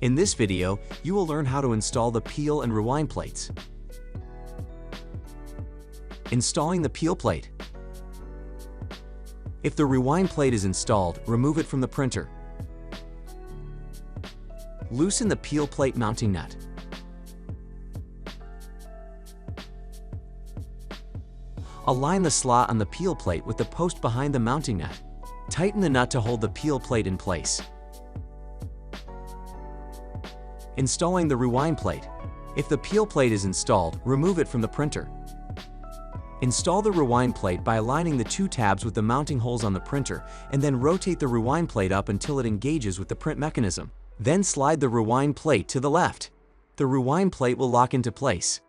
In this video, you will learn how to install the peel and rewind plates. Installing the peel plate. If the rewind plate is installed, remove it from the printer. Loosen the peel plate mounting nut. Align the slot on the peel plate with the post behind the mounting nut. Tighten the nut to hold the peel plate in place. Installing the rewind plate. If the peel plate is installed, remove it from the printer. Install the rewind plate by aligning the two tabs with the mounting holes on the printer, and then rotate the rewind plate up until it engages with the print mechanism. Then slide the rewind plate to the left. The rewind plate will lock into place.